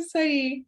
sorry.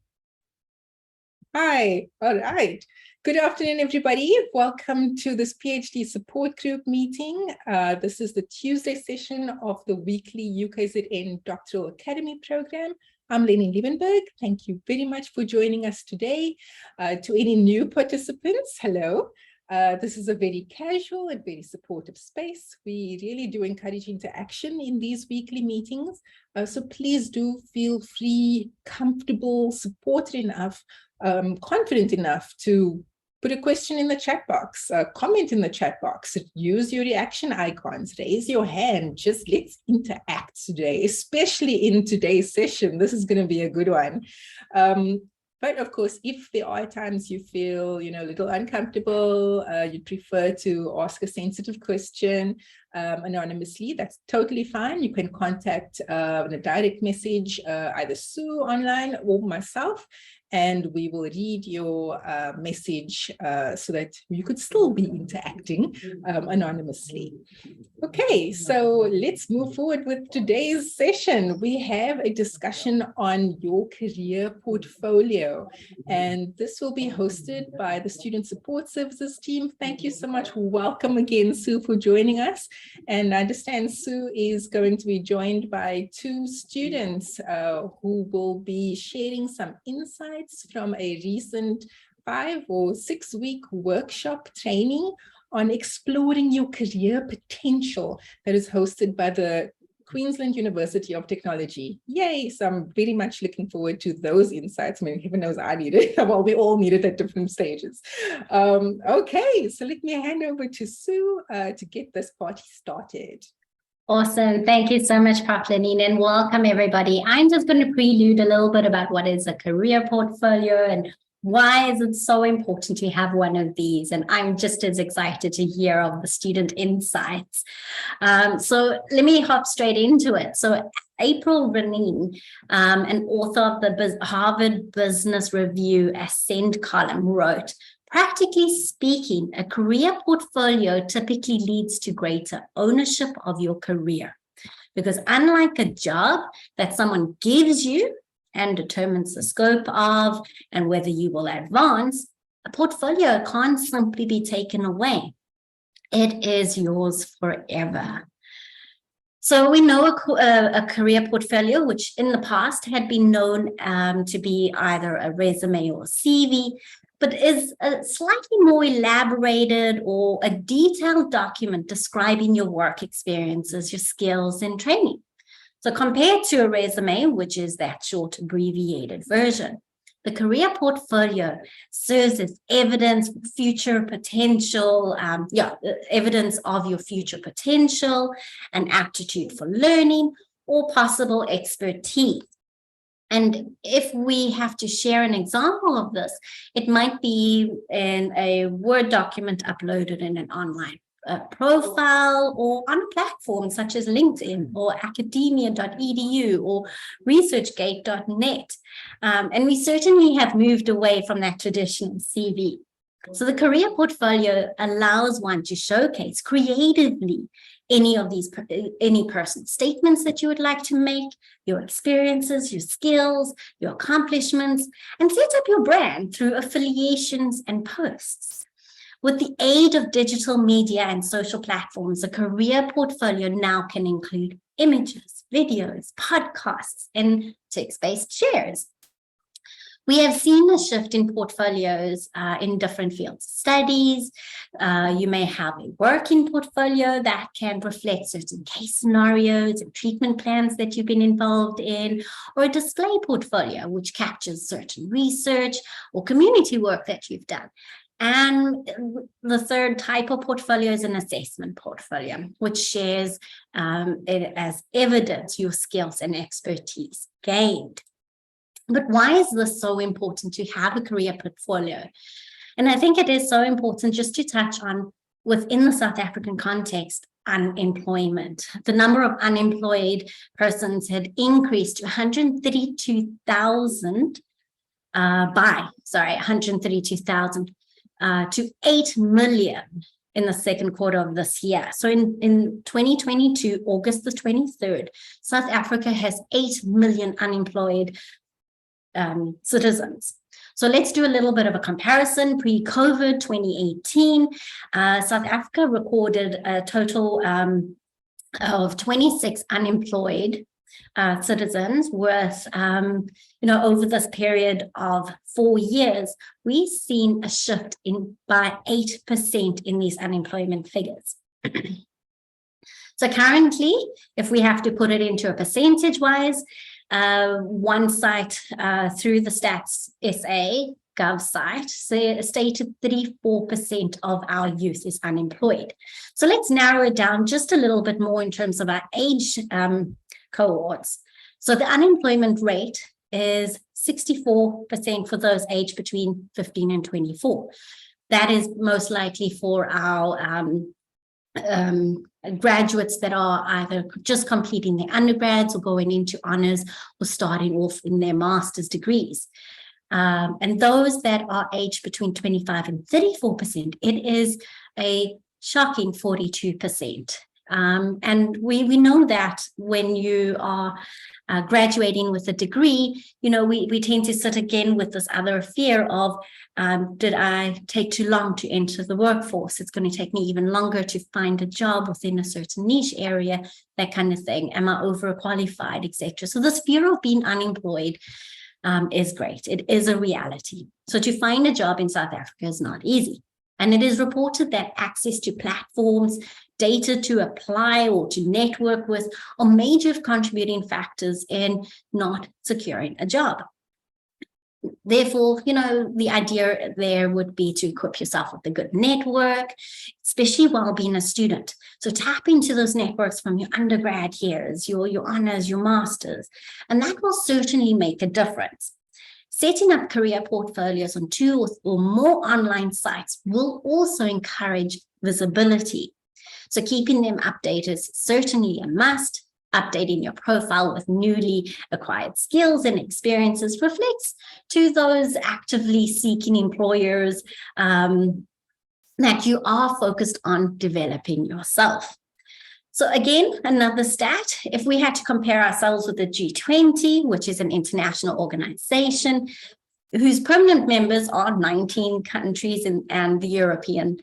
Hi, all right. Good afternoon, everybody. Welcome to this PhD support group meeting. This is the Tuesday session of the weekly UKZN Doctoral Academy program. I'm Leni Liebenberg. Thank you very much for joining us today. To any new participants, hello. This is a very casual and very supportive space. We really do encourage interaction in these weekly meetings. So please do feel free, comfortable, supported enough, confident enough to put a question in the chat box, comment in the chat box, use your reaction icons, raise your hand. Just let's interact today, especially in today's session. This is going to be a good one. But of course, if there are times you feel, a little uncomfortable, you'd prefer to ask a sensitive question anonymously, that's totally fine. You can contact in a direct message, either Sue online or myself, and we will read your message so that you could still be interacting anonymously. Okay, so let's move forward with today's session. We have a discussion on your career portfolio, and this will be hosted by the Student Support Services team. Thank you so much. Welcome again, Sue, for joining us. And I understand Sue is going to be joined by two students who will be sharing some insights from a recent 5 or 6 week workshop training on exploring your career potential that is hosted by the Queensland University of Technology. Yay! So I'm very much looking forward to those insights. I mean, heaven knows I need it. Well, we all need it at different stages. Okay, so let me hand over to Sue to get this party started. Awesome. Thank you so much, Prof. Lenine, and welcome everybody. I'm just going to prelude a little bit about what is a career portfolio and why is it so important to have one of these? And I'm just as excited to hear of the student insights. So let me hop straight into it. So April Renine, an author of the Harvard Business Review Ascend column, wrote, "Practically speaking, a career portfolio typically leads to greater ownership of your career. Because unlike a job that someone gives you and determines the scope of and whether you will advance, a portfolio can't simply be taken away. It is yours forever." So we know a career portfolio, which in the past had been known to be either a resume or CV, but is a slightly more elaborated or a detailed document describing your work experiences, your skills, and training. So compared to a resume, which is that short abbreviated version, the career portfolio serves as evidence of future potential, evidence of your future potential, an aptitude for learning, or possible expertise. And if we have to share an example of this, it might be in a Word document uploaded in an online profile or on a platform such as LinkedIn or academia.edu or researchgate.net. And we certainly have moved away from that traditional CV. So the career portfolio allows one to showcase creatively any personal statements that you would like to make, your experiences, your skills, your accomplishments, and set up your brand through affiliations and posts. With the aid of digital media and social platforms, a career portfolio now can include images, videos, podcasts, and text-based shares. We have seen a shift in portfolios in different fields. Studies, you may have a working portfolio that can reflect certain case scenarios and treatment plans that you've been involved in, or a display portfolio, which captures certain research or community work that you've done. And the third type of portfolio is an assessment portfolio, which shares it as evidence your skills and expertise gained. But why is this so important to have a career portfolio? And I think it is so important just to touch on, within the South African context, unemployment. The number of unemployed persons had increased to 132,000 to 8 million in the second quarter of this year. So in 2022, August the 23rd, South Africa has 8 million unemployed citizens. So let's do a little bit of a comparison. Pre-COVID 2018, South Africa recorded a total of 26 unemployed citizens worth, over this period of 4 years, we've seen a shift by 8% in these unemployment figures. So currently, if we have to put it into a percentage-wise, one site through the Stats SA Gov site stated 34% of our youth is unemployed. So let's narrow it down just a little bit more in terms of our age cohorts. So the unemployment rate is 64% for those aged between 15 and 24. That is most likely for our graduates that are either just completing their undergrads or going into honors or starting off in their master's degrees. And those that are aged between 25 and 34%, it is a shocking 42%. And we know that when you are graduating with a degree, we tend to sit again with this other fear of, did I take too long to enter the workforce? It's going to take me even longer to find a job within a certain niche area, that kind of thing. Am I overqualified, etc.? So this fear of being unemployed is great. It is a reality. So to find a job in South Africa is not easy. And it is reported that access to platforms, data to apply or to network with are major contributing factors in not securing a job. Therefore, the idea there would be to equip yourself with a good network, especially while being a student. So tap into those networks from your undergrad years, your honors, your masters, and that will certainly make a difference. Setting up career portfolios on 2 or more online sites will also encourage visibility. So keeping them updated is certainly a must. Updating your profile with newly acquired skills and experiences reflects to those actively seeking employers that you are focused on developing yourself. So again, another stat, if we had to compare ourselves with the G20, which is an international organization whose permanent members are 19 countries and the European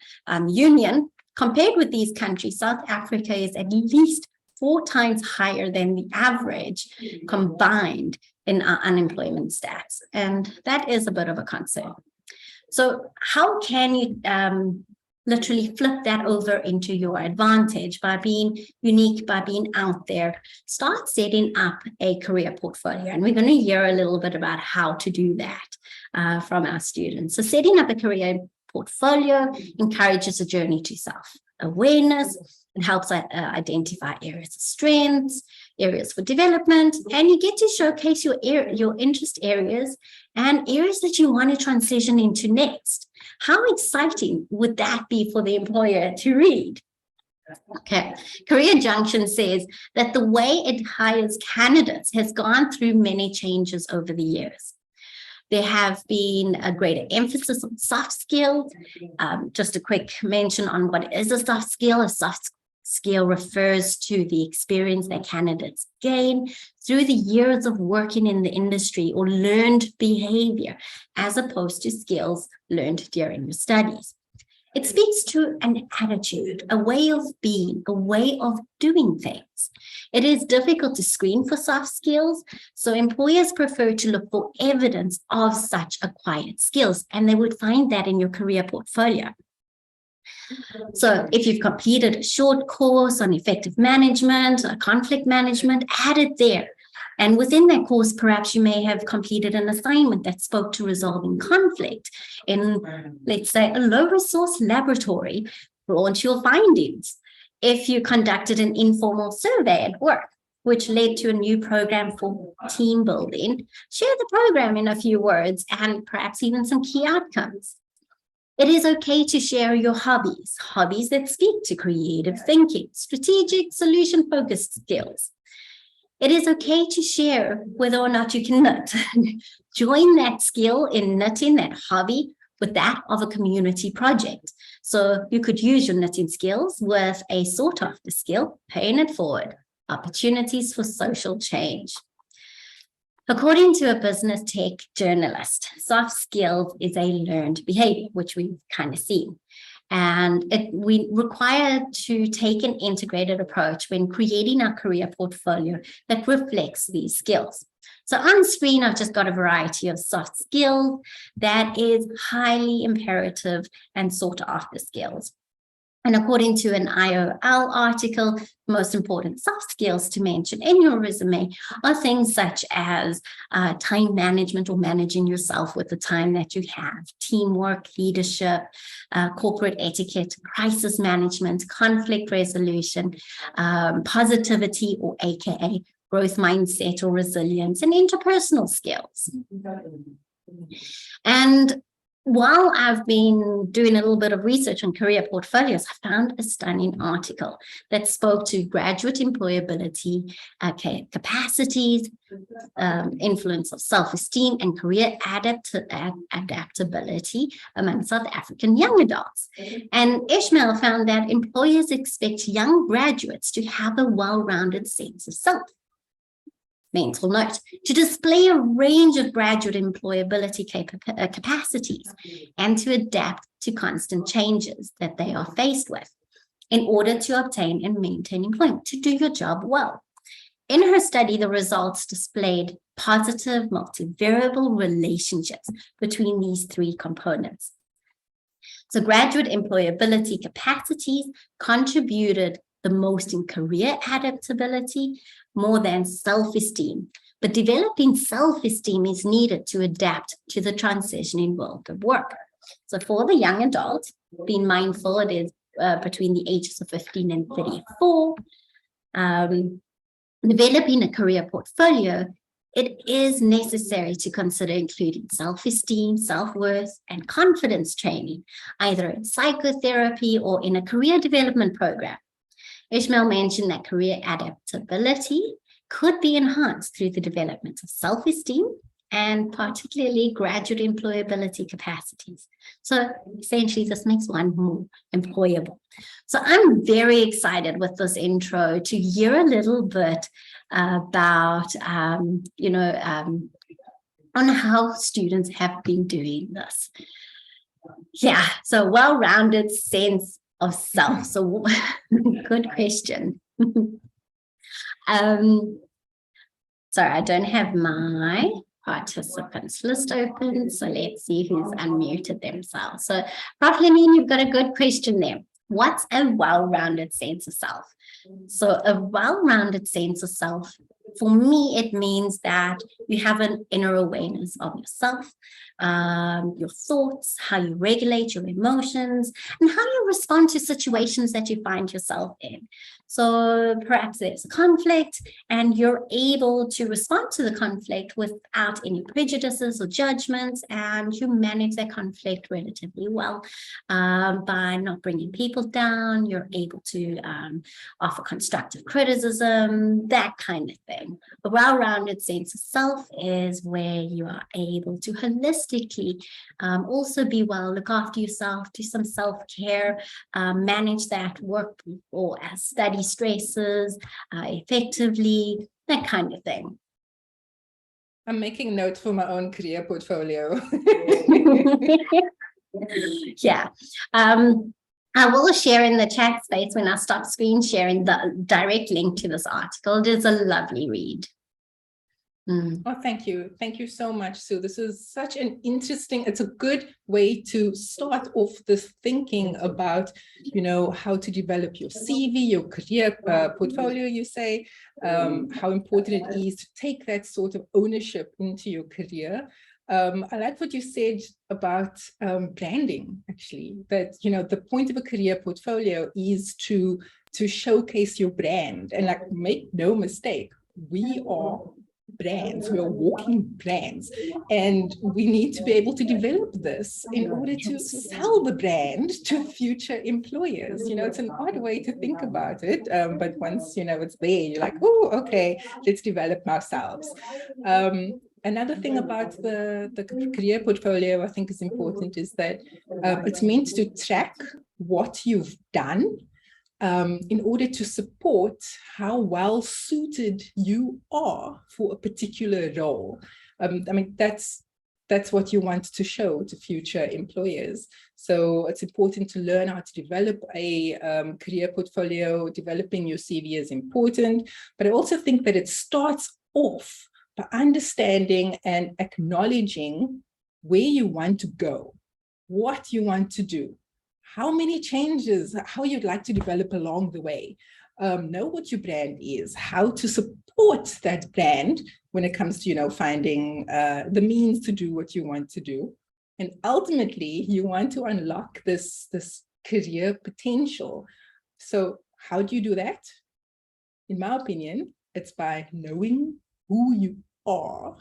Union, compared with these countries, South Africa is at least 4 times higher than the average combined in our unemployment stats. And that is a bit of a concern. So how can you literally flip that over into your advantage? By being unique, by being out there? Start setting up a career portfolio. And we're going to hear a little bit about how to do that from our students. So setting up a career portfolio encourages a journey to self-awareness. It helps identify areas of strengths, areas for development, and you get to showcase your interest areas and areas that you want to transition into next. How exciting would that be for the employer to read? Okay, Career Junction says that the way it hires candidates has gone through many changes over the years. There have been a greater emphasis on soft skills. Just a quick mention on what is a soft skill. A soft skill refers to the experience that candidates gain through the years of working in the industry or learned behavior, as opposed to skills learned during your studies. It speaks to an attitude, a way of being, a way of doing things. It is difficult to screen for soft skills, so employers prefer to look for evidence of such acquired skills, and they would find that in your career portfolio. So if you've completed a short course on effective management, or conflict management, add it there. And within that course, perhaps you may have completed an assignment that spoke to resolving conflict in, let's say, a low-resource laboratory. Launch your findings. If you conducted an informal survey at work, which led to a new program for team building, share the program in a few words and perhaps even some key outcomes. It is okay to share your hobbies that speak to creative thinking, strategic, solution-focused skills. It is okay to share whether or not you can knit. Join that skill in knitting, that hobby, with that of a community project. So you could use your knitting skills with a sought after skill, paying it forward, opportunities for social change. According to a business tech journalist, soft skills is a learned behavior, which we've kind of seen. And we require to take an integrated approach when creating our career portfolio that reflects these skills. So on screen, I've just got a variety of soft skills that is highly imperative and sought after skills. And according to an IOL article, most important soft skills to mention in your resume are things such as time management or managing yourself with the time that you have, teamwork, leadership, corporate etiquette, crisis management, conflict resolution, positivity or AKA growth mindset or resilience, and interpersonal skills. And while I've been doing a little bit of research on career portfolios, I found a stunning article that spoke to graduate employability, capacities, influence of self-esteem, and career adaptability among South African young adults. And Ishmael found that employers expect young graduates to have a well-rounded sense of self. Mental note, to display a range of graduate employability capacities and to adapt to constant changes that they are faced with in order to obtain and maintain employment, to do your job well. In her study, the results displayed positive multivariable relationships between these three components. So graduate employability capacities contributed the most in career adaptability, more than self-esteem. But developing self-esteem is needed to adapt to the transitioning world of work. So for the young adult, being mindful it is between the ages of 15 and 34, developing a career portfolio, it is necessary to consider including self-esteem, self-worth, and confidence training, either in psychotherapy or in a career development program. Ishmael mentioned that career adaptability could be enhanced through the development of self-esteem and particularly graduate employability capacities. So essentially, this makes one more employable. So I'm very excited with this intro to hear a little bit about, on how students have been doing this. Yeah, so well-rounded sense of self. So good question. Sorry, I don't have my participants list open, so let's see who's unmuted themselves. So Prof. Lenine, you've got a good question there. What's a well-rounded sense of self? So a well-rounded sense of self, for me, it means that you have an inner awareness of yourself, your thoughts, how you regulate your emotions, and how you respond to situations that you find yourself in. So perhaps there's a conflict and you're able to respond to the conflict without any prejudices or judgments, and you manage that conflict relatively well by not bringing people down. You're able to offer constructive criticism, that kind of thing. A well-rounded sense of self is where you are able to holistically also be well, look after yourself, do some self-care, manage that work or study stresses effectively, that kind of thing. I'm making notes for my own career portfolio. Yeah. I will share in the chat space when I stop screen sharing the direct link to this article. It is a lovely read. Oh, thank you. Thank you so much, Sue. This is such an interesting, it's a good way to start off this thinking about, how to develop your CV, your career portfolio, you say, how important it is to take that sort of ownership into your career. I like what you said about branding, actually, that, the point of a career portfolio is to showcase your brand. And make no mistake, we are brands, we are walking brands, and we need to be able to develop this in order to sell the brand to future employers. It's an odd way to think about it, but once it's there, you're like, oh, okay, let's develop ourselves. Another thing about the career portfolio I think is important is that it's meant to track what you've done, in order to support how well suited you are for a particular role. I mean, that's what you want to show to future employers. So it's important to learn how to develop a career portfolio. Developing your CV is important, but I also think that it starts off by understanding and acknowledging where you want to go, what you want to do, how many changes, how you'd like to develop along the way. Know what your brand is, how to support that brand when it comes to, you know, finding the means to do what you want to do. And ultimately, you want to unlock this career potential. So how do you do that? In my opinion, it's by knowing who you are,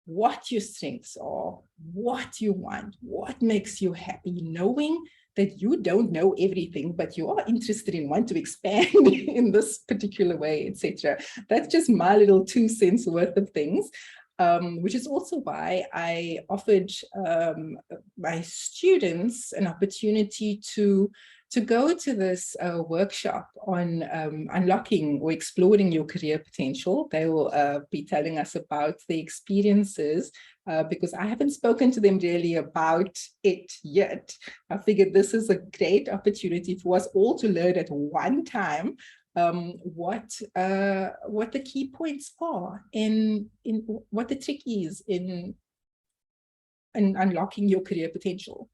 what your strengths are, what you want, what makes you happy, knowing that you don't know everything, but you are interested in want to expand in this particular way, etc. That's just my little 2 cents worth of things, which is also why I offered my students an opportunity to go to this workshop on unlocking or exploring your career potential. They will be telling us about the experiences because I haven't spoken to them really about it yet. I figured this is a great opportunity for us all to learn at one time what the key points are in what the trick is in unlocking your career potential.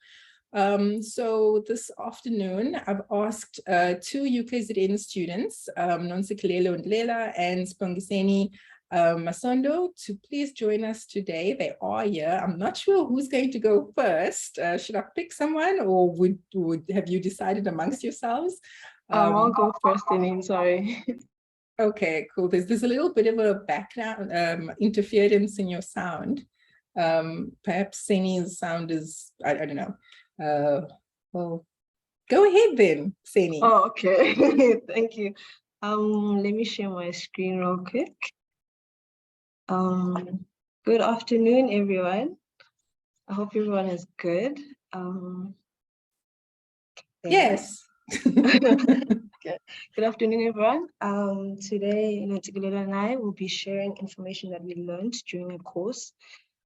So this afternoon, I've asked 2 UKZN students, Nonsikelelo Ndlela and Spongiseni Masondo, to please join us today. They are here. I'm not sure who's going to go first. Should I pick someone, or would have you decided amongst yourselves? I'll go first, Janine, sorry. Okay, cool. There's a little bit of a background interference in your sound. Perhaps Seni's sound is, I don't know. Well, go ahead then, Seni. Oh, okay. Thank you. Let me share my screen real quick. Good afternoon, everyone. I hope everyone is good. Yes. Good afternoon, everyone. Today, Nonsikelelo and I will be sharing information that we learned during a course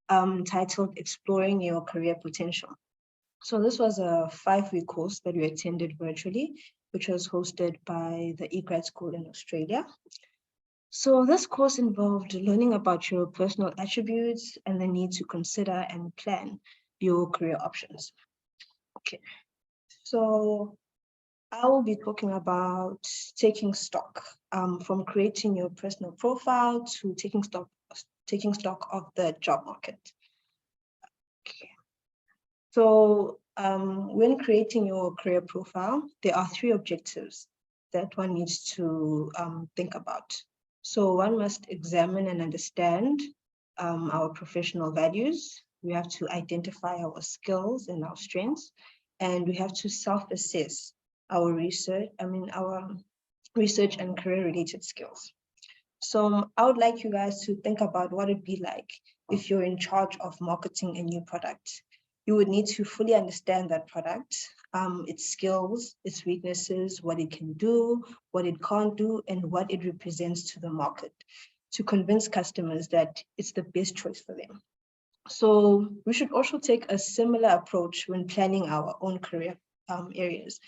titled Exploring Your Career Potential. So this was a 5-week course that we attended virtually, which was hosted by the eGrad School in Australia. So this course involved learning about your personal attributes and the need to consider and plan your career options. Okay, so I will be talking about taking stock, from creating your personal profile to taking stock of the job market. Okay. So when creating your career profile, there are 3 objectives that one needs to think about. So one must examine and understand our professional values. We have to identify our skills and our strengths, and we have to self-assess our research and career-related skills. So I would like you guys to think about what it'd be like if you're in charge of marketing a new product. You would need to fully understand that product, its skills, its weaknesses, what it can do, what it can't do, and what it represents to the market to convince customers that it's the best choice for them. So we should also take a similar approach when planning our own career areas,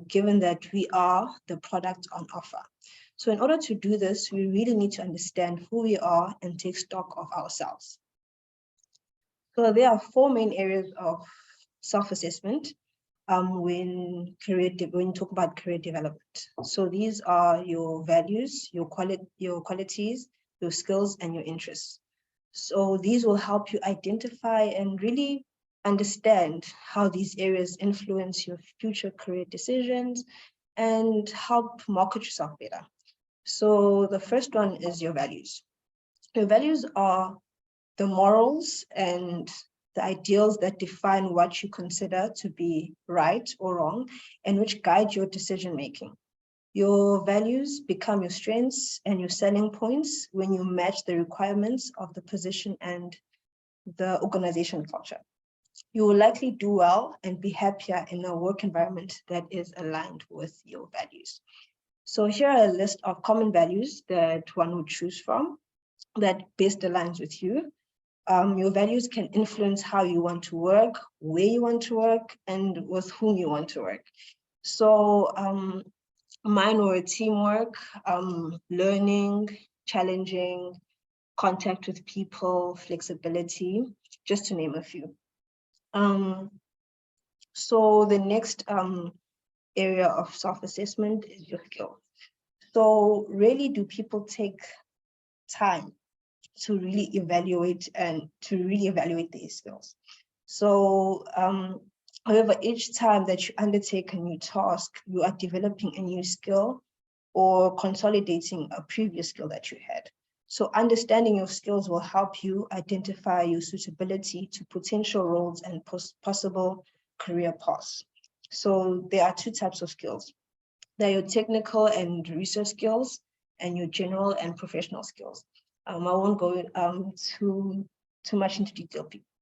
given that we are the product on offer. So in order to do this, we really need to understand who we are and take stock of ourselves. So there are 4 main areas of self-assessment when you talk about career development. So these are your values, your qualities, your skills, and your interests. So these will help you identify and really understand how these areas influence your future career decisions and help market yourself better. So the first one is your values. Your values are the morals and the ideals that define what you consider to be right or wrong and which guide your decision-making. Your values become your strengths and your selling points when you match the requirements of the position and the organization culture. you will likely do well and be happier in a work environment that is aligned with your values. So here are a list of common values that one would choose from that best aligns with you. Your values can influence how you want to work, where you want to work, and with whom you want to work. So mine were teamwork, learning, challenging, contact with people, flexibility, just to name a few. So the next area of self-assessment is your skill. So really, do people take time to really evaluate their skills? So however, each time that you undertake a new task, you are developing a new skill or consolidating a previous skill that you had. So understanding your skills will help you identify your suitability to potential roles and possible career paths. So there are two types of skills. There are your technical and research skills and your general and professional skills. I won't go too much into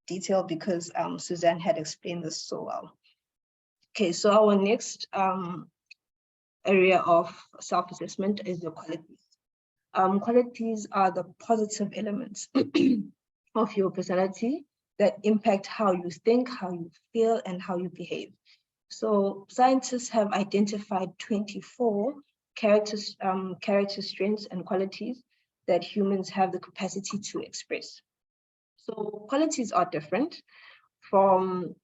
detail because Suzanne had explained this so well. Okay, so our next area of self-assessment is your qualities. Qualities are the positive elements of your personality that impact how you think, how you feel, and how you behave. So scientists have identified 24 character strengths and qualities that humans have the capacity to express. So qualities are different from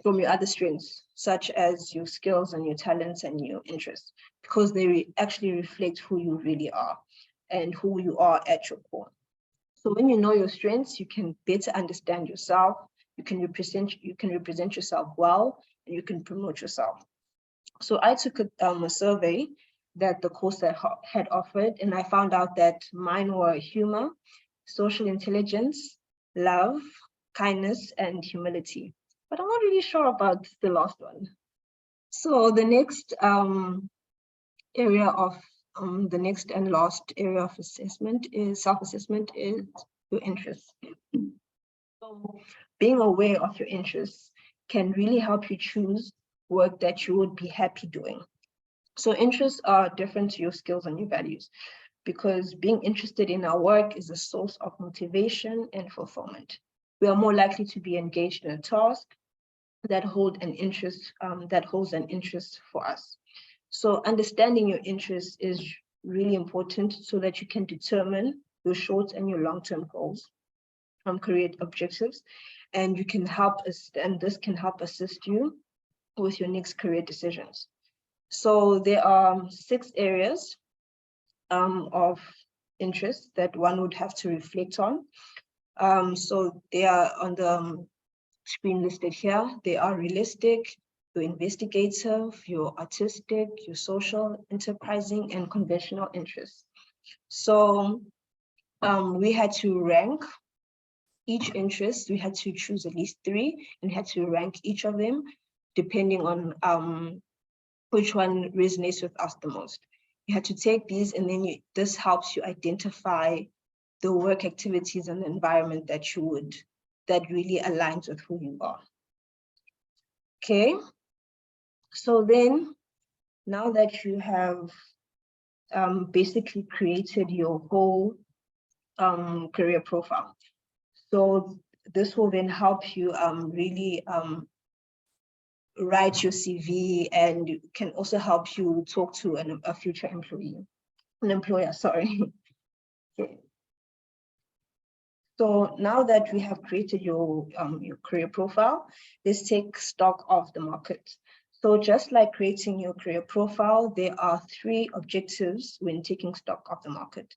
your other strengths, such as your skills and your talents and your interests, because they actually reflect who you really are and who you are at your core. So when you know your strengths, you can better understand yourself, you can represent yourself well, and you can promote yourself. So I took a survey that the course had offered, and I found out that mine were humor, social intelligence, love, kindness, and humility. But I'm not really sure about the last one. So the next area of the next and last area of assessment is self-assessment is your interests. So being aware of your interests can really help you choose work that you would be happy doing. So interests are different to your skills and your values, because being interested in our work is a source of motivation and fulfillment. We are more likely to be engaged in a task that holds an interest for us. So understanding your interests is really important so that you can determine your short and your long-term goals from career objectives, and you can this can help assist you with your next career decisions. So there are 6 areas of interest that one would have to reflect on. So they are on the screen listed here. They are realistic, your investigative, your artistic, your social, enterprising, and conventional interests. So we had to rank each interest. We had to choose at least 3 and had to rank each of them depending on which one resonates with us the most. You had to take these, and then this helps you identify the work activities and the environment that really aligns with who you are. Okay, so then now that you have basically created your whole career profile, so this will then help you really write your CV, and can also help you talk to a future employer, sorry. Okay. So now that we have created your career profile, let's take stock of the market. So just like creating your career profile, there are 3 objectives when taking stock of the market.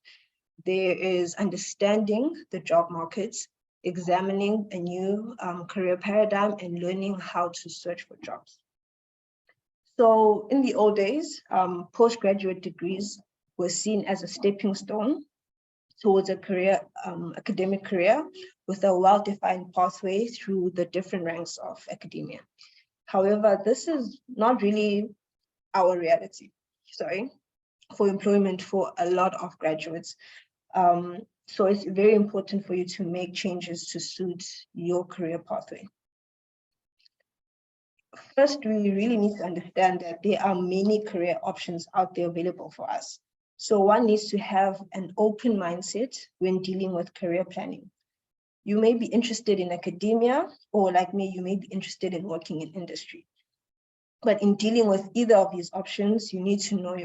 There is understanding the job markets, examining a new career paradigm, and learning how to search for jobs. So in the old days, postgraduate degrees were seen as a stepping stone towards a academic career with a well-defined pathway through the different ranks of academia. However, this is not really our reality, for employment for a lot of graduates. So it's very important for you to make changes to suit your career pathway. first, we really need to understand that there are many career options out there available for us. So one needs to have an open mindset when dealing with career planning. You may be interested in academia, or like me, you may be interested in working in industry. But in dealing with either of these options, you need to know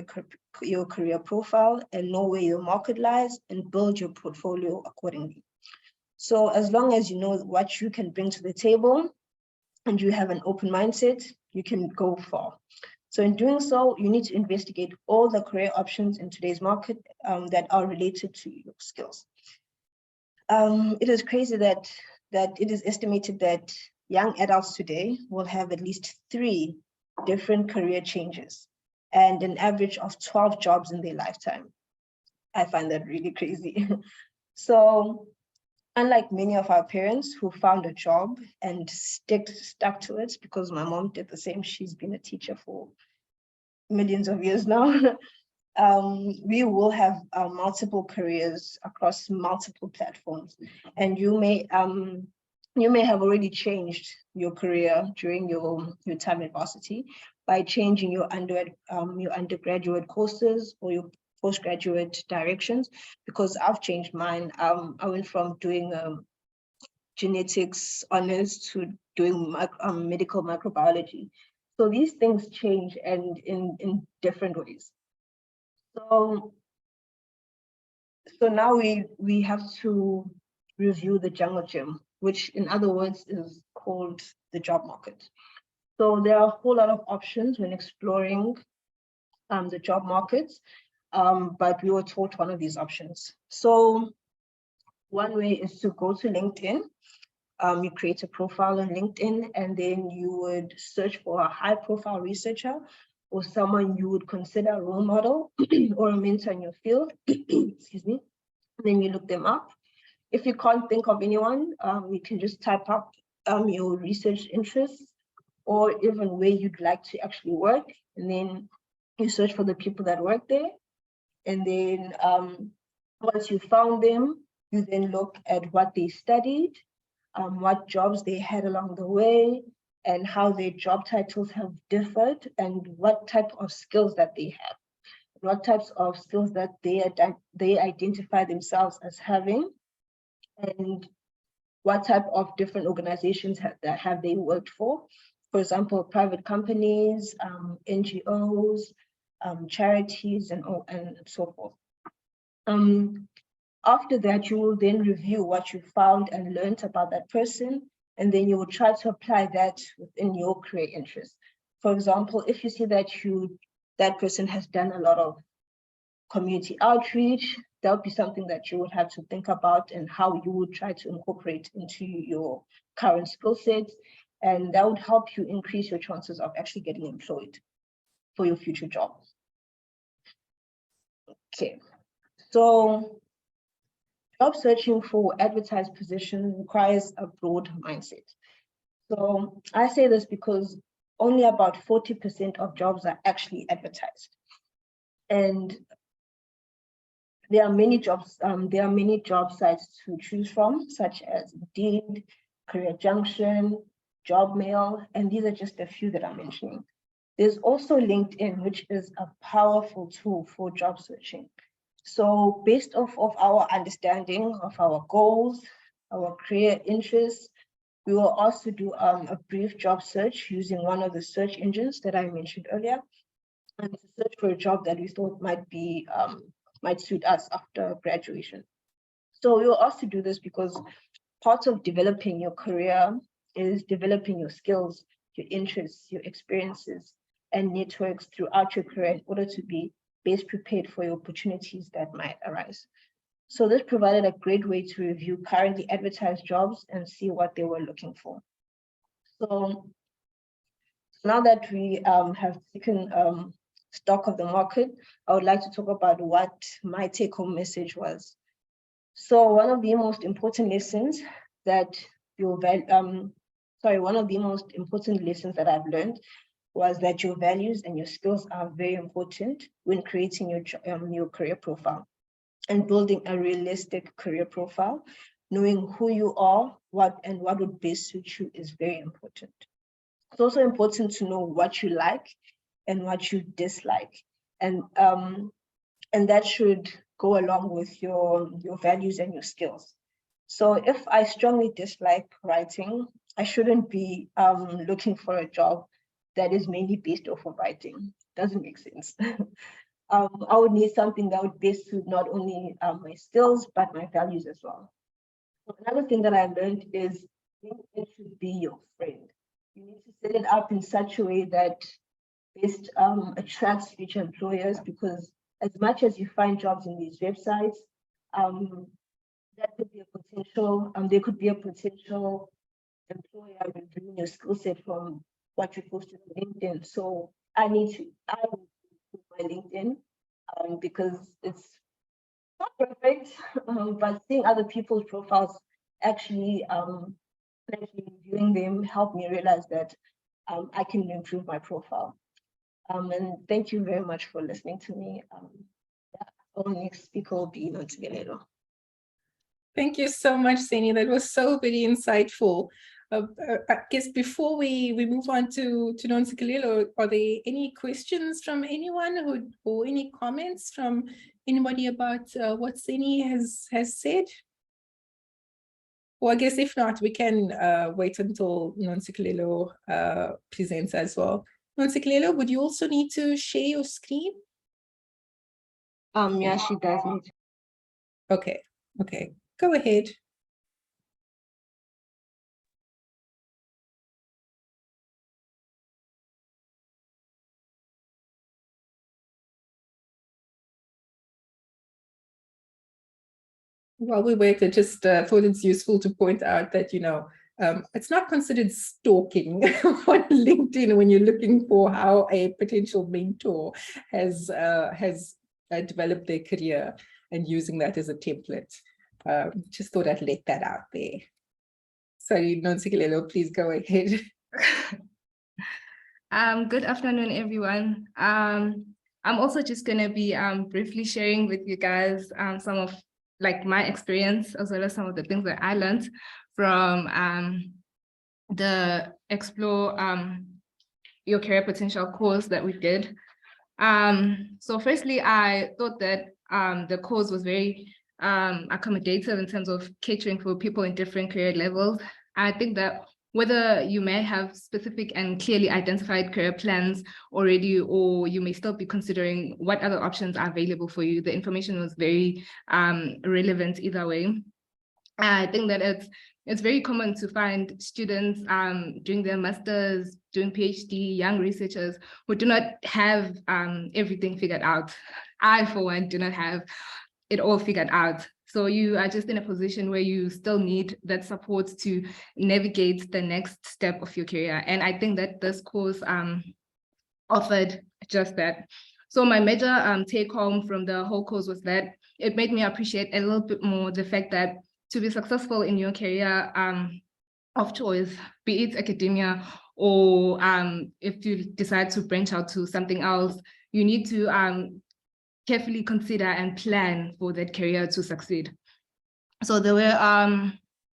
your career profile and know where your market lies and build your portfolio accordingly. So as long as you know what you can bring to the table and you have an open mindset, you can go far. So in doing so, you need to investigate all the career options in today's market that are related to your skills. It is crazy that it is estimated that young adults today will have at least 3 different career changes and an average of 12 jobs in their lifetime. I find that really crazy. So unlike many of our parents who found a job and stuck to it, because my mom did the same, she's been a teacher for millions of years now, we will have multiple careers across multiple platforms. And you may have already changed your career during your time at varsity by changing your undergraduate courses or your postgraduate directions, because I've changed mine. I went from doing genetics honors to doing medical microbiology. So these things change and in different ways. So now we have to review the jungle gym, which in other words is called the job market. So there are a whole lot of options when exploring the job markets, but we were taught one of these options. So one way is to go to LinkedIn. You create a profile on LinkedIn, and then you would search for a high profile researcher or someone you would consider a role model or a mentor in your field, excuse me. Then you look them up. If you can't think of anyone, you can just type up your research interests or even where you'd like to actually work. And then you search for the people that work there. And then once you found them, you then look at what they studied, what jobs they had along the way, and how their job titles have differed, and what type of skills that they have, what types of skills that they identify themselves as having, and what type of different organizations have they worked for. For example, private companies, NGOs, charities, and so forth. After that, you will then review what you found and learned about that person, and then you will try to apply that within your career interests. For example, if you see that that person has done a lot of community outreach, that would be something that you would have to think about and how you would try to incorporate into your current skill sets, and that would help you increase your chances of actually getting employed for your future job. Okay, so job searching for advertised positions requires a broad mindset. So I say this because only about 40% of jobs are actually advertised. And there are many jobs, there are many job sites to choose from, such as Indeed, Career Junction, Job Mail, and these are just a few that I'm mentioning. There's also LinkedIn, which is a powerful tool for job searching. So based off of our understanding of our goals, our career interests, we will also do a brief job search using one of the search engines that I mentioned earlier, and to search for a job that we thought might suit us after graduation. So we will also do this because part of developing your career is developing your skills, your interests, your experiences, and networks throughout your career in order to be best prepared for your opportunities that might arise. So this provided a great way to review currently advertised jobs and see what they were looking for. So now that we have taken stock of the market, I would like to talk about what my take-home message was. So one of the most important lessons that I've learned was that your values and your skills are very important when creating your career profile and building a realistic career profile. Knowing who you are, what would best suit you is very important. It's also important to know what you like and what you dislike. And that should go along with your values and your skills. So if I strongly dislike writing, I shouldn't be looking for a job that is mainly based off of writing. Doesn't make sense. I would need something that would best suit not only my skills, but my values as well. So another thing that I learned is it should be your friend. You need to set it up in such a way that best attracts future employers, because as much as you find jobs in these websites, that could be a potential, there could be a potential employer reviewing your skill set from what you posted on LinkedIn. So I need to improve my LinkedIn because it's not perfect, but seeing other people's profiles actually reviewing them helped me realize that I can improve my profile. And thank you very much for listening to me. Our next speaker will be Untitled. Thank you so much, Seni. That was so very insightful. I guess before we move on to Nonsikelelo, are there any questions from anyone or any comments from anybody about what Seni has said? Well, I guess if not, we can wait until Nonsikelelo presents as well. Nonsikelelo, would you also need to share your screen? Yeah, she does need to. Okay, go ahead. While we wait, I just thought it's useful to point out that, it's not considered stalking on LinkedIn when you're looking for how a potential mentor has developed their career and using that as a template. Just thought I'd let that out there. Sorry, Nonsikelelo, please go ahead. Good afternoon, everyone. I'm also just going to be briefly sharing with you guys some of my experience, as well as some of the things that I learned from the Explore Your Career Potential course that we did. So firstly, I thought that the course was very accommodative in terms of catering for people in different career levels. I think that whether you may have specific and clearly identified career plans already, or you may still be considering what other options are available for you, the information was very relevant either way. I think that it's very common to find students doing their masters, doing PhD, young researchers who do not have everything figured out. I, for one, do not have it all figured out. So you are just in a position where you still need that support to navigate the next step of your career. And I think that this course offered just that. So my major take home from the whole course was that it made me appreciate a little bit more the fact that to be successful in your career of choice, be it academia or if you decide to branch out to something else, you need to carefully consider and plan for that career to succeed. So there were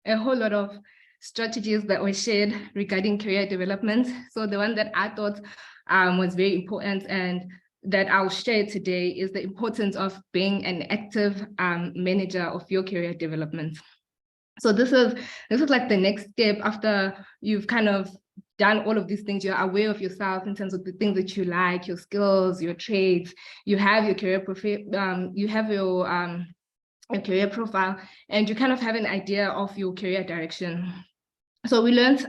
a whole lot of strategies that were shared regarding career development. So the one that I thought was very important and that I'll share today is the importance of being an active manager of your career development. So this is like the next step after you've kind of done all of these things. You're aware of yourself in terms of the things that you like, your skills, your traits. You have your career profile. You have your career profile, and you kind of have an idea of your career direction. So we learned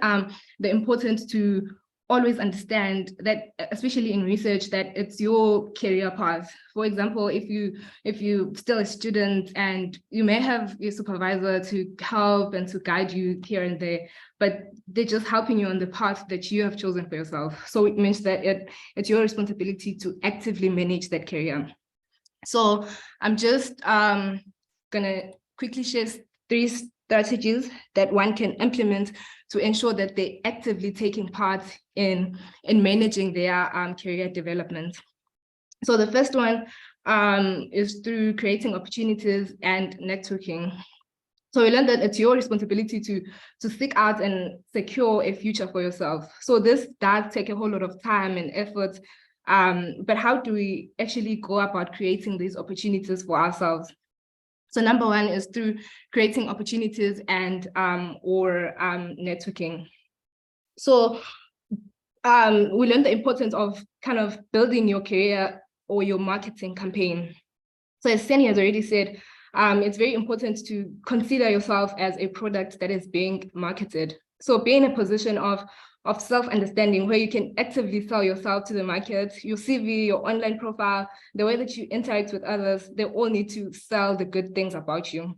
the importance to always understand that, especially in research, that it's your career path. For example, if you still a student and you may have your supervisor to help and to guide you here and there, but they're just helping you on the path that you have chosen for yourself. So it means that it's your responsibility to actively manage that career. So I'm just gonna quickly share 3 strategies that one can implement to ensure that they're actively taking part in managing their career development. So the first one is through creating opportunities and networking. So we learned that it's your responsibility to seek out and secure a future for yourself. So this does take a whole lot of time and effort, but how do we actually go about creating these opportunities for ourselves? So number one is through creating opportunities and or networking. So we learned the importance of kind of building your career or your marketing campaign. So as Seni has already said, it's very important to consider yourself as a product that is being marketed. So be in a position of self-understanding where you can actively sell yourself to the market, your CV, your online profile, the way that you interact with others, they all need to sell the good things about you.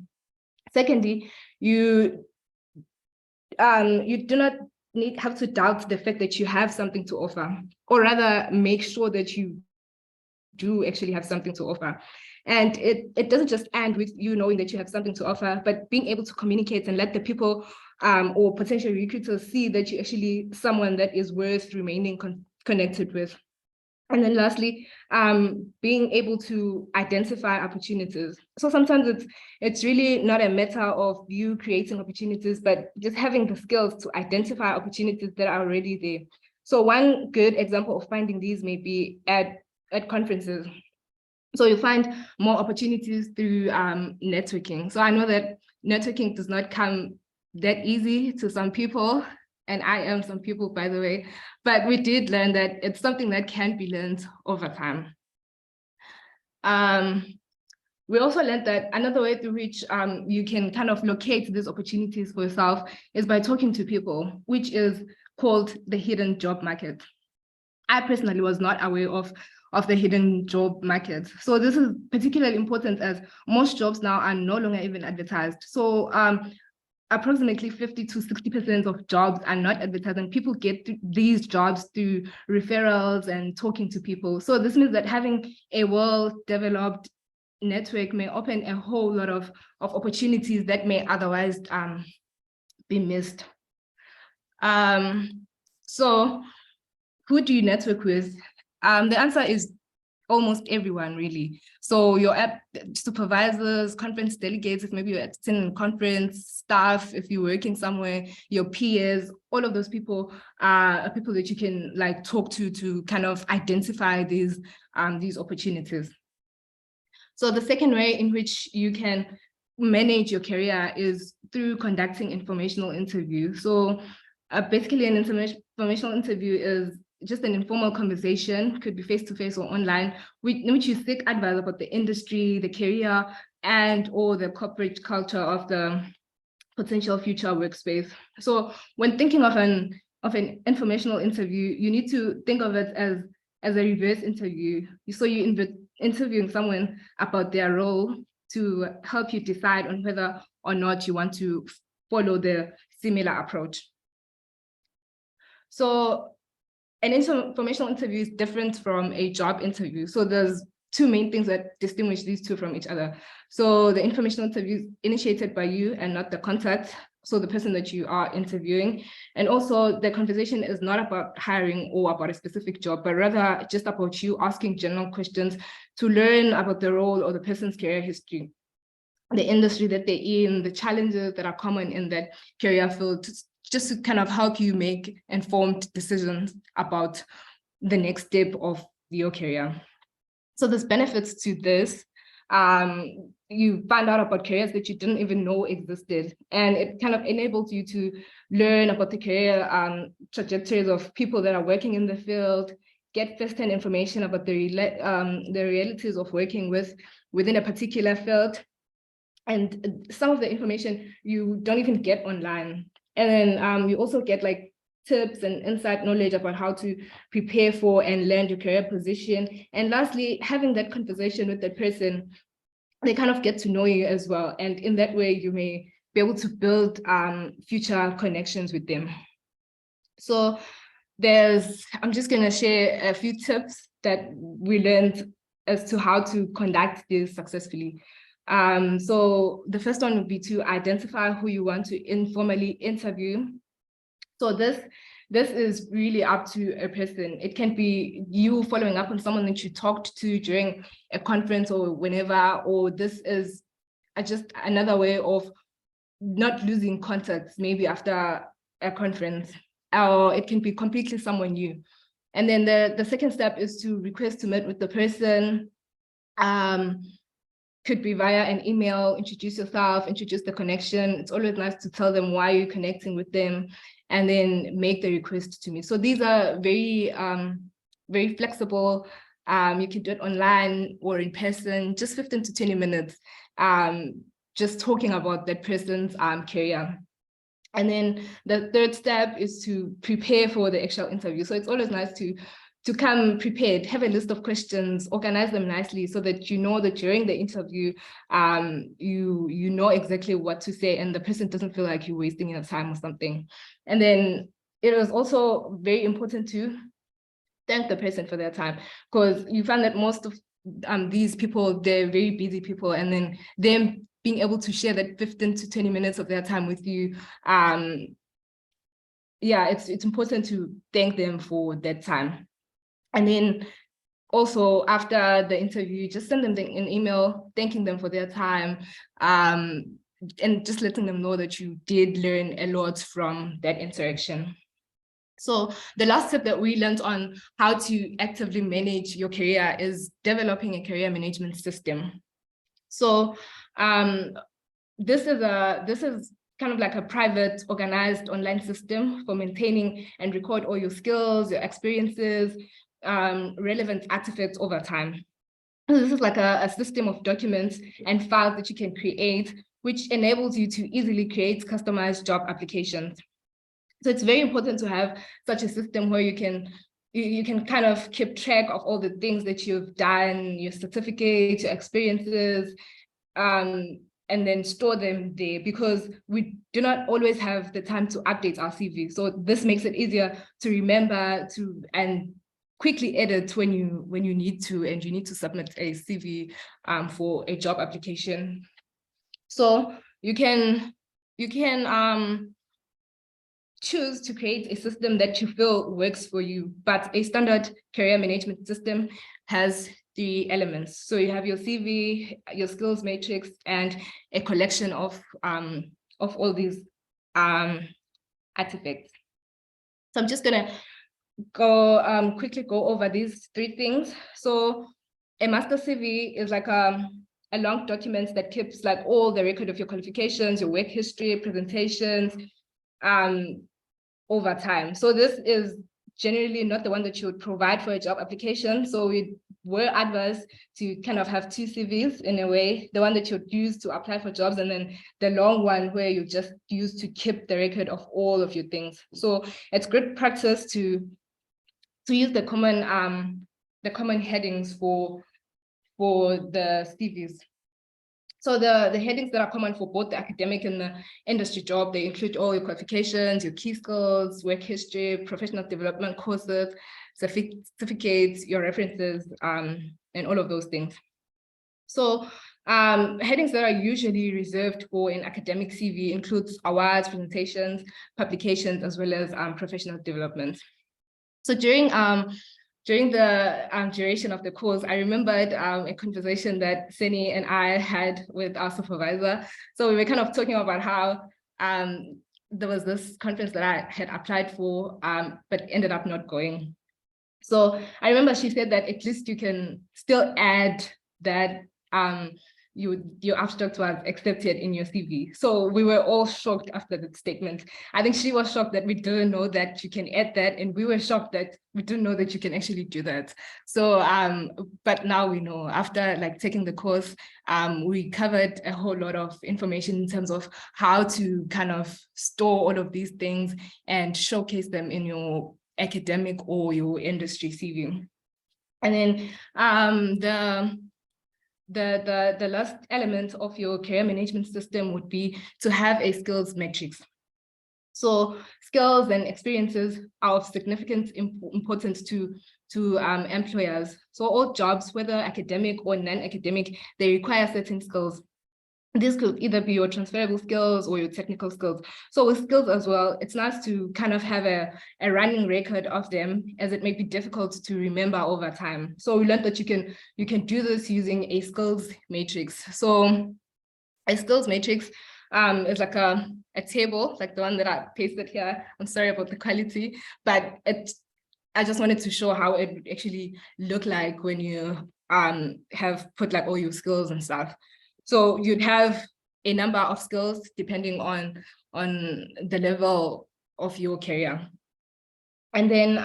Secondly, you do not have to doubt the fact that you have something to offer, or rather make sure that you do actually have something to offer. And it doesn't just end with you knowing that you have something to offer, but being able to communicate and let the people or potential recruiters see that you're actually someone that is worth remaining connected with. And then lastly, being able to identify opportunities. So sometimes it's really not a matter of you creating opportunities, but just having the skills to identify opportunities that are already there. So one good example of finding these may be at conferences. So you find more opportunities through networking. So I know that networking does not come that easy to some people, and I am some people, by the way, but we did learn that it's something that can be learned over time. We also learned that another way through which you can kind of locate these opportunities for yourself is by talking to people, which is called the hidden job market. I personally was not aware of the hidden job market. So this is particularly important as most jobs now are no longer even advertised. So approximately 50 to 60% of jobs are not advertised, and people get these jobs through referrals and talking to people. So this means that having a well-developed network may open a whole lot of opportunities that may otherwise be missed. So who do you network with? The answer is almost everyone, really. So your app supervisors, conference delegates, if maybe you're attending a conference, staff, if you're working somewhere, your peers, all of those people are people that you can like talk to kind of identify these opportunities. So the second way in which you can manage your career is through conducting informational interviews. So basically an informational interview is just an informal conversation, could be face-to-face or online, in which you seek advice about the industry, the career, and or the corporate culture of the potential future workspace. So when thinking of an informational interview, you need to think of it as a reverse interview. So you're interviewing someone about their role to help you decide on whether or not you want to follow the similar approach. So an informational interview is different from a job interview. So there's two main things that distinguish these two from each other. So the informational interview is initiated by you and not the contact, so the person that you are interviewing. And also the conversation is not about hiring or about a specific job, but rather just about you asking general questions to learn about the role or the person's career history, the industry that they're in, the challenges that are common in that career field, just to kind of help you make informed decisions about the next step of your career. So there's benefits to this. You find out about careers that you didn't even know existed, and it kind of enables you to learn about the career trajectories of people that are working in the field, get first-hand information about the realities of working within a particular field. And some of the information you don't even get online. And then you also get like tips and inside knowledge about how to prepare for and learn your career position. And lastly, having that conversation with that person, they kind of get to know you as well. And in that way, you may be able to build future connections with them. So I'm just going to share a few tips that we learned as to how to conduct this successfully. So the first one would be to identify who you want to informally interview. So this is really up to a person. It can be you following up on someone that you talked to during a conference or whenever, or this is just another way of not losing contacts, maybe after a conference, or it can be completely someone new. And then the second step is to request to meet with the person. Could be via an email, introduce yourself, introduce the connection. It's always nice to tell them why you're connecting with them, and then make the request to me. So these are very, very flexible. You can do it online or in person, just 15 to 20 minutes, just talking about that person's career. And then the third step is to prepare for the actual interview. So it's always nice to come prepared, have a list of questions, organize them nicely so that you know that during the interview, you know exactly what to say and the person doesn't feel like you're wasting your time or something. And then it was also very important to thank the person for their time, because you find that most of these people, they're very busy people, and then them being able to share that 15 to 20 minutes of their time with you, yeah, it's important to thank them for that time. And then also after the interview, just send them an email thanking them for their time, and just letting them know that you did learn a lot from that interaction. So the last step that we learned on how to actively manage your career is developing a career management system. So this is kind of like a private, organized online system for maintaining and record all your skills, your experiences, relevant artifacts over time. This is like a system of documents and files that you can create, which enables you to easily create customized job applications. So it's very important to have such a system where you can kind of keep track of all the things that you've done, your certificates, your experiences, and then store them there, because we do not always have the time to update our CV. So this makes it easier to remember and quickly edit when you need to, and you need to submit a CV for a job application. So you can choose to create a system that you feel works for you, but a standard career management system has 3 elements. So you have your CV, your skills matrix, and a collection of all these artifacts. So I'm just gonna go quickly go over these 3 things. So a master CV is like a long document that keeps like all the record of your qualifications, your work history, presentations, over time. So this is generally not the one that you would provide for a job application. So we were advised to kind of have 2 CVs in a way, the one that you'd use to apply for jobs, and then the long one where you just use to keep the record of all of your things. So it's good practice to use the common headings for the CVs. So the headings that are common for both the academic and the industry job, they include all your qualifications, your key skills, work history, professional development courses, certificates, your references, and all of those things. So headings that are usually reserved for an academic CV includes awards, presentations, publications, as well as professional development. So during the duration of the course, I remembered a conversation that Seni and I had with our supervisor. So we were kind of talking about how there was this conference that I had applied for, but ended up not going. So I remember she said that at least you can still add that your abstract was accepted in your CV. So we were all shocked after that statement. I think she was shocked that we didn't know that you can add that, and we were shocked that we didn't know that you can actually do that. So, but now we know. After like taking the course, we covered a whole lot of information in terms of how to kind of store all of these things and showcase them in your academic or your industry CV. And then the last element of your career management system would be to have a skills matrix. So skills and experiences are of significant importance to employers. So all jobs, whether academic or non-academic, they require certain skills. This could either be your transferable skills or your technical skills. So with skills as well, it's nice to kind of have a running record of them, as it may be difficult to remember over time. So we learned that you can do this using a skills matrix. So a skills matrix is like a table, like the one that I pasted here. I'm sorry about the quality, but I just wanted to show how it would actually look like when you have put like all your skills and stuff. So you'd have a number of skills depending on the level of your career. And then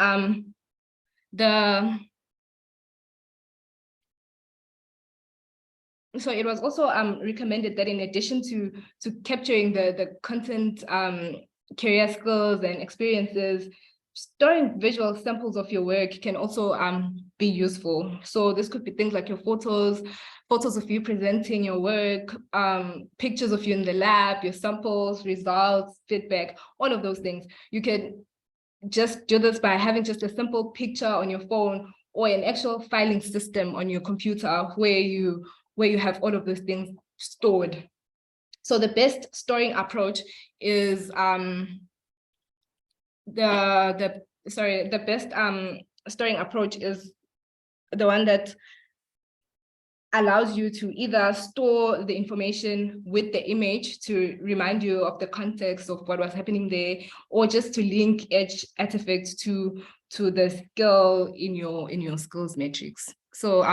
so it was also recommended that in addition to capturing the content, career skills and experiences, storing visual samples of your work can also be useful. So this could be things like your photos of you presenting your work, pictures of you in the lab, your samples, results, feedback, all of those things. You can just do this by having just a simple picture on your phone or an actual filing system on your computer where you have all of those things stored. So the best storing approach is the best storing approach is the one that allows you to either store the information with the image to remind you of the context of what was happening there, or just to link each artifact to the skill in your skills matrix. So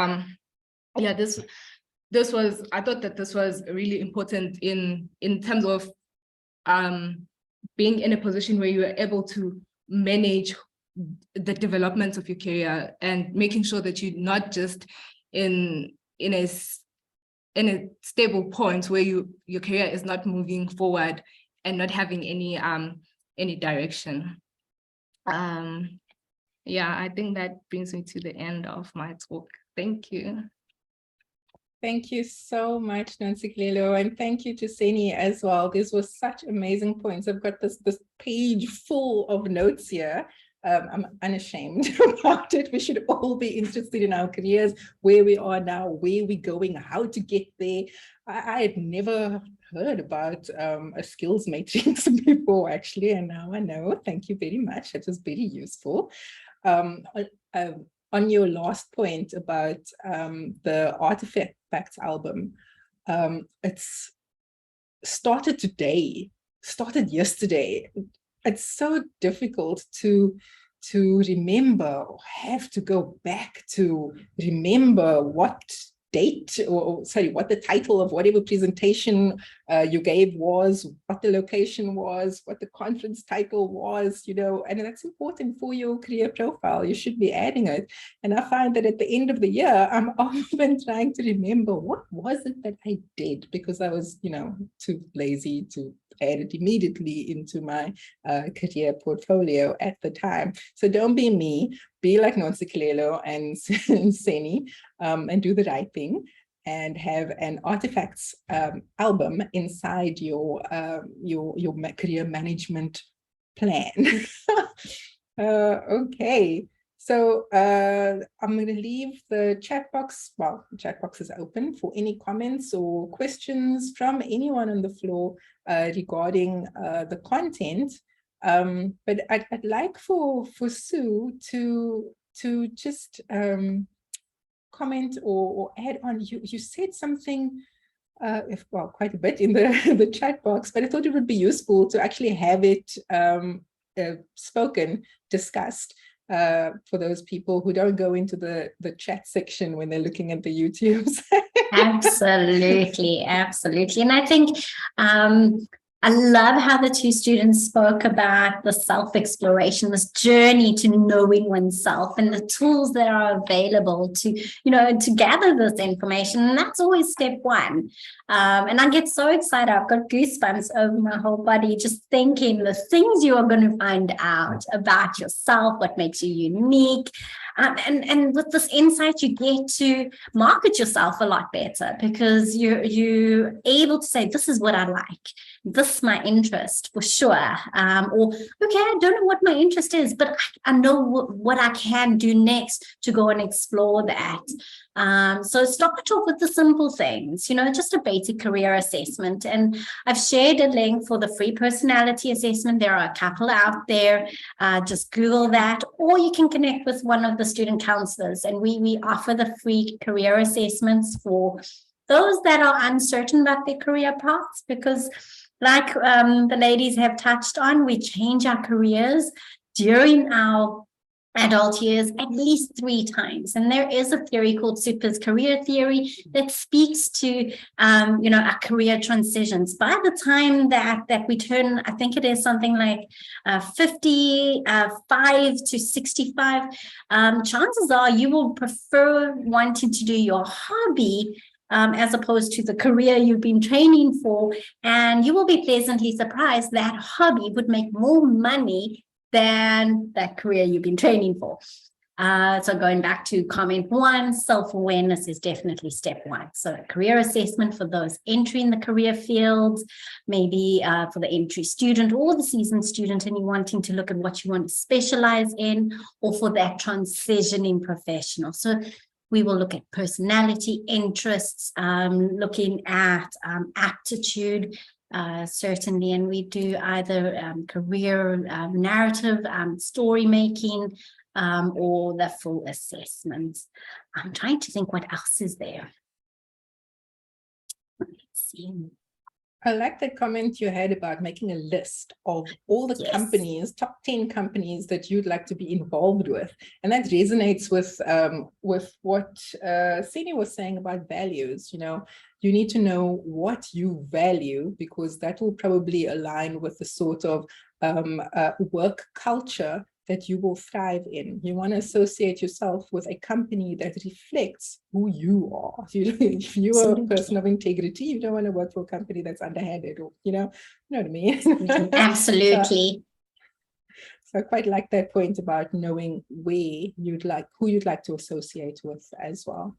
yeah, this was, I thought that this was really important in terms of being in a position where you are able to manage the development of your career and making sure that you're not just in a stable point where your career is not moving forward and not having any direction. Yeah, I think that brings me to the end of my talk. Thank you. Thank you so much, Nontsikelelo, and thank you to Seni as well. These were such amazing points. I've got this page full of notes here. I'm unashamed about it. We should all be interested in our careers, where we are now, where we're going, how to get there. I had never heard about a skills matrix before, actually, and now I know. Thank you very much. That was very useful. On your last point about the artifacts album, it's started yesterday. It's so difficult to remember, or have to go back to remember what date, or sorry, what the title of whatever presentation you gave was, what the location was, what the conference title was, you know, and that's important for your career profile. You should be adding it. And I find that at the end of the year, I'm often trying to remember what was it that I did, because I was, you know, too lazy to add it immediately into my career portfolio at the time. So don't be me, be like Nontsikelelo and Seni, and do the right thing and have an artifacts album inside your career management plan. Okay, so I'm going to leave the chat box. Well, the chat box is open for any comments or questions from anyone on the floor regarding the content. But I'd like for Sue to just comment or add on. You said something, well, quite a bit in the chat box, but I thought it would be useful to actually have it spoken, discussed, for those people who don't go into the chat section when they're looking at the YouTubes. Absolutely, absolutely. And I think I love how the two students spoke about the self-exploration, this journey to knowing oneself and the tools that are available to, you know, to gather this information. And that's always step one. And I get so excited. I've got goosebumps over my whole body just thinking the things you are going to find out about yourself, what makes you unique. And with this insight, you get to market yourself a lot better, because you're able to say, this is what I like. This is my interest for sure. Or, okay, I don't know what my interest is, but I know what I can do next to go and explore that. So start off with the simple things, you know, just a basic career assessment. And I've shared a link for the free personality assessment. There are a couple out there. Just Google that, or you can connect with one of the student counselors. And we offer the free career assessments for those that are uncertain about their career paths, because like the ladies have touched on, we change our careers during our adult years at least 3 times. And there is a theory called Super's career theory that speaks to, our career transitions. By the time that we turn, I think it is something like 55 to 65, chances are you will prefer wanting to do your hobby as opposed to the career you've been training for. And you will be pleasantly surprised that hobby would make more money than that career you've been training for. So going back to comment 1, self-awareness is definitely step 1. So career assessment for those entering the career fields, maybe for the entry student or the seasoned student, and you're wanting to look at what you want to specialize in, or for that transitioning professional. So we will look at personality, interests, looking at aptitude, certainly, and we do either career narrative, story making, or the full assessment. I'm trying to think what else is there. Let's see. I like that comment you had about making a list of all the companies, top 10 companies that you'd like to be involved with. And that resonates with what Sini was saying about values. You need to know what you value, because that will probably align with the sort of work culture that you will thrive in. You want to associate yourself with a company that reflects who you are. If you are a person of integrity, you don't want to work for a company that's underhanded, or you know what I mean? Absolutely. So I quite like that point about knowing who you'd like to associate with as well.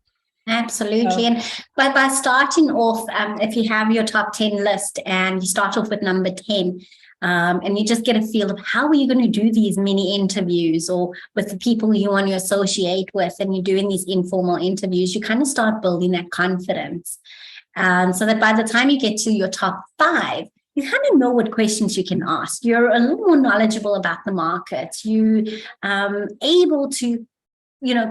Absolutely. And by starting off, if you have your top 10 list and you start off with number 10, and you just get a feel of how are you going to do these mini interviews, or with the people you want to associate with, and you're doing these informal interviews, you kind of start building that confidence. So that by the time you get to your top 5, you kind of know what questions you can ask. You're a little more knowledgeable about the market. You able to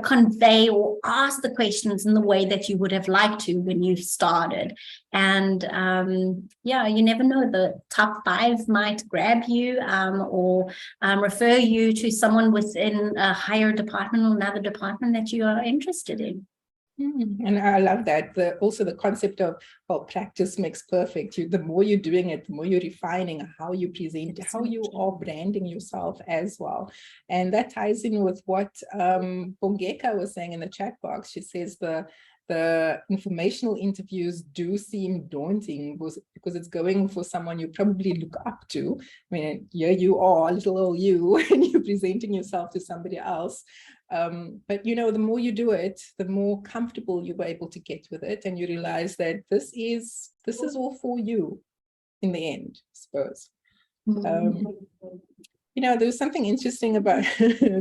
convey or ask the questions in the way that you would have liked to when you started. And you never know, the top 5 might grab you or refer you to someone within a higher department or another department that you are interested in. And I love that. Also the concept of, practice makes perfect. The more you're doing it, the more you're refining how you present, how you are branding yourself as well. And that ties in with what Bongeka was saying in the chat box. She says the informational interviews do seem daunting because it's going for someone you probably look up to. I mean, here you are, little old you, and you're presenting yourself to somebody else. But the more you do it, the more comfortable you're able to get with it, and you realize that this is all for you in the end, I suppose. There's something interesting about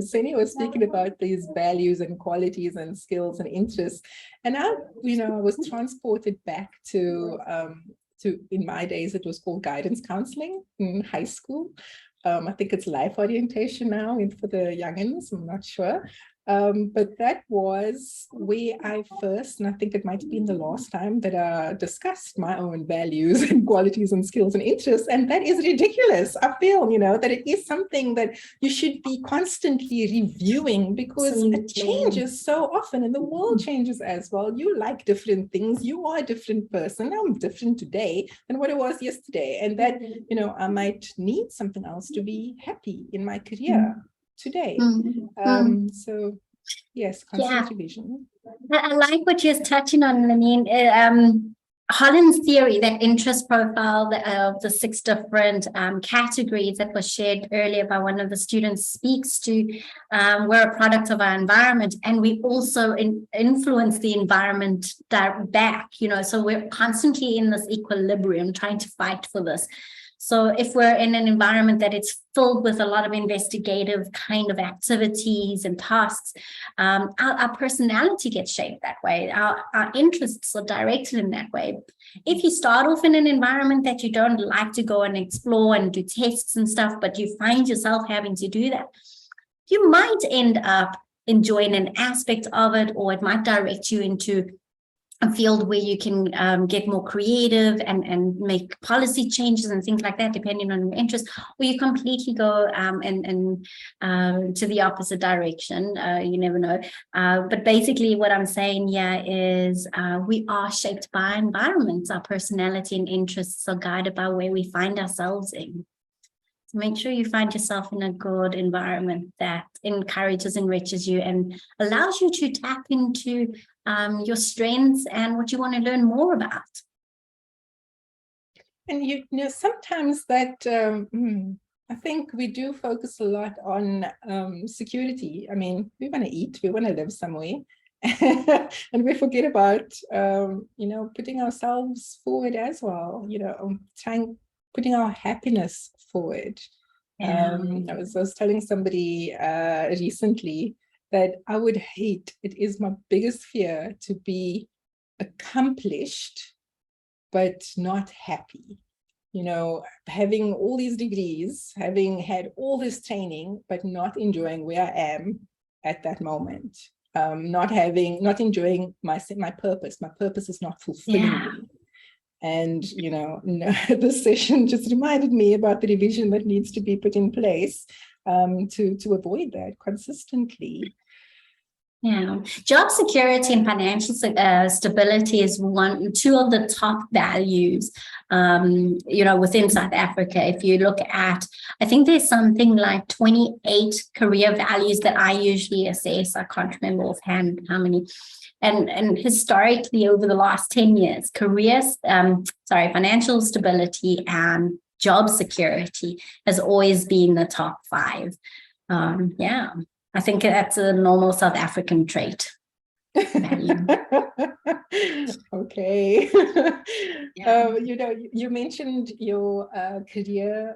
Seni was speaking about these values and qualities and skills and interests, and I was transported back to in my days it was called guidance counseling in high school. I think it's life orientation now for the youngins, I'm not sure. But that was where I first, and I think it might have been the last time, that I discussed my own values and qualities and skills and interests. And that is ridiculous. I feel, that it is something that you should be constantly reviewing, because it changes so often and the world changes as well. You like different things. You are a different person. I'm different today than what I was yesterday. And that, I might need something else to be happy in my career today. So yes, constant revision. I like what you're touching on. I mean, Holland's theory, that interest profile of the 6 different categories that was shared earlier by one of the students, speaks to we're a product of our environment, and we also influence the environment back, so we're constantly in this equilibrium trying to fight for this. So if we're in an environment that it's filled with a lot of investigative kind of activities and tasks, our personality gets shaped that way. Our interests are directed in that way. If you start off in an environment that you don't like to go and explore and do tests and stuff, but you find yourself having to do that, you might end up enjoying an aspect of it, or it might direct you into a field where you can get more creative and make policy changes and things like that, depending on your interest, or you completely go to the opposite direction. You never know. But basically what I'm saying here is we are shaped by environments. Our personality and interests are guided by where we find ourselves in. So make sure you find yourself in a good environment that encourages, enriches you, and allows you to tap into your strengths and what you want to learn more about. And you know, sometimes that I think we do focus a lot on security. I mean, we want to eat, we want to live somewhere, and we forget about you know, putting ourselves forward as well. You know, putting our happiness forward. Yeah. I was telling somebody recently that I would hate, it is my biggest fear, to be accomplished but not happy. You know, having all these degrees, having had all this training, but not enjoying where I am at that moment. Not enjoying my purpose. My purpose is not fulfilling me. And, you know, this session just reminded me about the revision that needs to be put in place to avoid that consistently. Yeah, job security and financial stability is two of the top values, you know, within South Africa. If you look at, I think there's something like 28 career values that I usually assess. I can't remember offhand how many. And historically, over the last 10 years, financial stability and job security has always been the top 5. Yeah. I think that's a normal South African trait. Okay. Yeah. You know, you mentioned your career,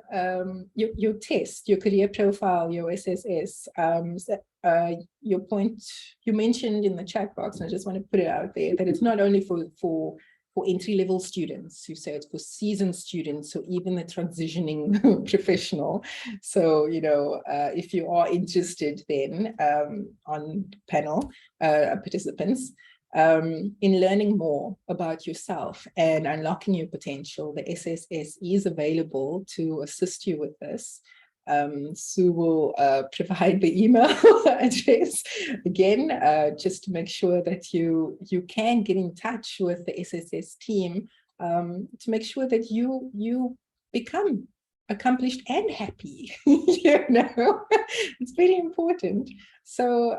your test, your career profile, your SSS. Your point you mentioned in the chat box, and I just want to put it out there, that it's not only for entry-level students, you say it's for seasoned students, so even the transitioning professional. So, you know, if you are interested then on panel participants, in learning more about yourself and unlocking your potential, the SSS is available to assist you with this. Sue will provide the email address again, just to make sure that you can get in touch with the SSS team to make sure that you become accomplished and happy. You know, it's very important. So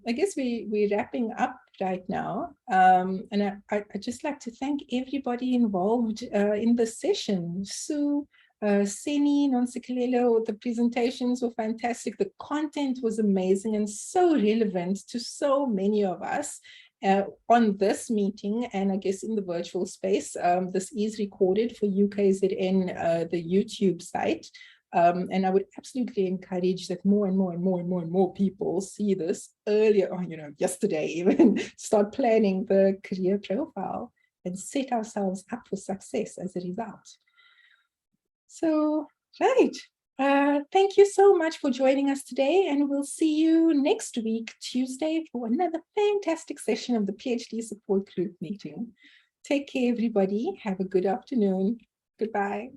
I guess we're wrapping up right now, and I'd just like to thank everybody involved in this session. Sue, Seni, Nonsikelelo, the presentations were fantastic. The content was amazing and so relevant to so many of us on this meeting, and I guess in the virtual space. This is recorded for UKZN, the YouTube site. And I would absolutely encourage that more and more people see this earlier, or, you know, yesterday even, start planning the career profile and set ourselves up for success as a result. So, right. Thank you so much for joining us today, and we'll see you next week, Tuesday, for another fantastic session of the PhD Support Group meeting. Take care, everybody. Have a good afternoon. Goodbye.